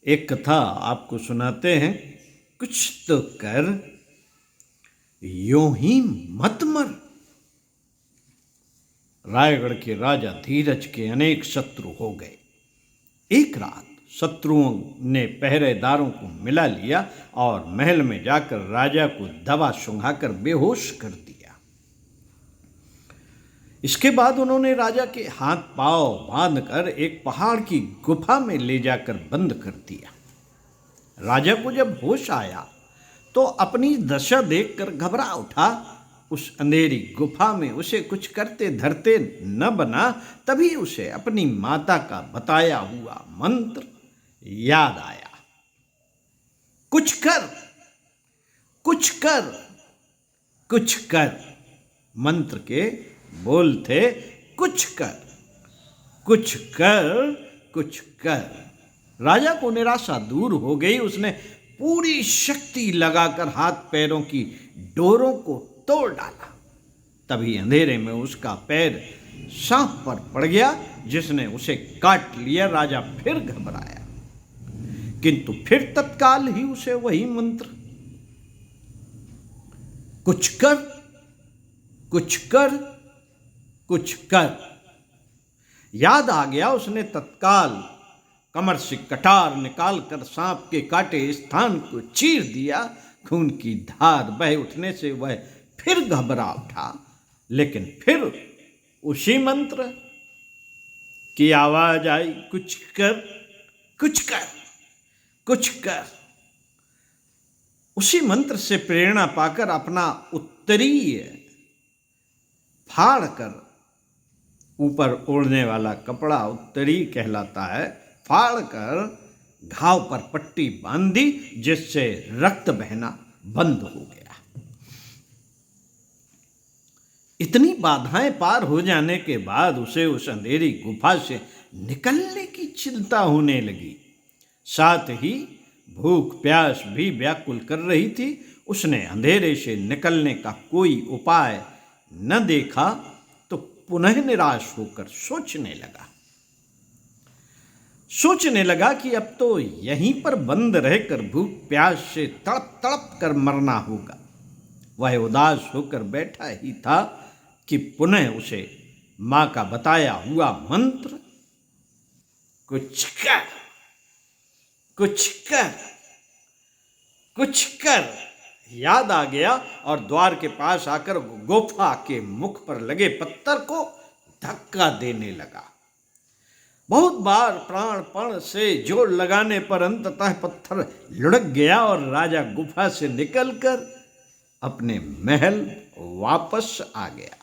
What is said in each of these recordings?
एक कथा आपको सुनाते हैं। कुछ तो कर यूं ही मत मर। रायगढ़ के राजा धीरज के अनेक शत्रु हो गए। एक रात शत्रुओं ने पहरेदारों को मिला लिया और महल में जाकर राजा को दवा सुंघाकर बेहोश कर दिया। इसके बाद उन्होंने राजा के हाथ पांव बांधकर एक पहाड़ की गुफा में ले जाकर बंद कर दिया। राजा को जब होश आया तो अपनी दशा देखकर घबरा उठा। उस अंधेरी गुफा में उसे कुछ करते धरते न बना, तभी उसे अपनी माता का बताया हुआ मंत्र याद आया। कुछ कर, कुछ कर, कुछ कर। मंत्र के बोल थे कुछ कर, कुछ कर, कुछ कर। राजा को निराशा दूर हो गई। उसने पूरी शक्ति लगाकर हाथ पैरों की डोरों को तोड़ डाला। तभी अंधेरे में उसका पैर सांप पर पड़ गया, जिसने उसे काट लिया। राजा फिर घबराया, किंतु फिर तत्काल ही उसे वही मंत्र कुछ कर, कुछ कर, कुछ कर याद आ गया। उसने तत्काल कमर से कटार निकालकर सांप के काटे स्थान को चीर दिया। खून की धार बह उठने से वह फिर घबरा उठा, लेकिन फिर उसी मंत्र की आवाज आई, कुछ कर, कुछ कर, कुछ कर। उसी मंत्र से प्रेरणा पाकर अपना उत्तरीय फाड़ कर, ऊपर ओढ़ने वाला कपड़ा उत्तरी कहलाता है, फाड़ कर घाव पर पट्टी बांधी, जिससे रक्त बहना बंद हो गया। इतनी बाधाएं पार हो जाने के बाद उसे उस अंधेरी गुफा से निकलने की चिंता होने लगी। साथ ही भूख प्यास भी व्याकुल कर रही थी। उसने अंधेरे से निकलने का कोई उपाय न देखा तो पुनः निराश होकर सोचने लगा कि अब तो यहीं पर बंद रहकर भूख प्यास से तड़प तड़प कर मरना होगा। वह उदास होकर बैठा ही था कि पुनः उसे मां का बताया हुआ मंत्र कुछ कर, कुछ कर, कुछ कर याद आ गया और द्वार के पास आकर गुफा के मुख पर लगे पत्थर को धक्का देने लगा। बहुत बार प्राणपण से जोर लगाने पर अंततः पत्थर लुढ़क गया और राजा गुफा से निकलकर अपने महल वापस आ गया।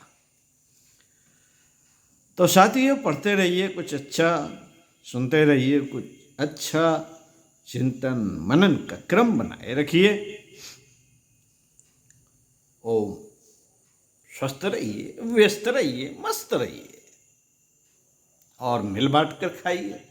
तो साथियों, पढ़ते रहिए कुछ अच्छा, सुनते रहिए कुछ अच्छा, चिंतन मनन का क्रम बनाए रखिए। ओम। स्वस्थ रहिए, व्यस्त रहिए, मस्त रहिए और मिल बांट कर खाइए।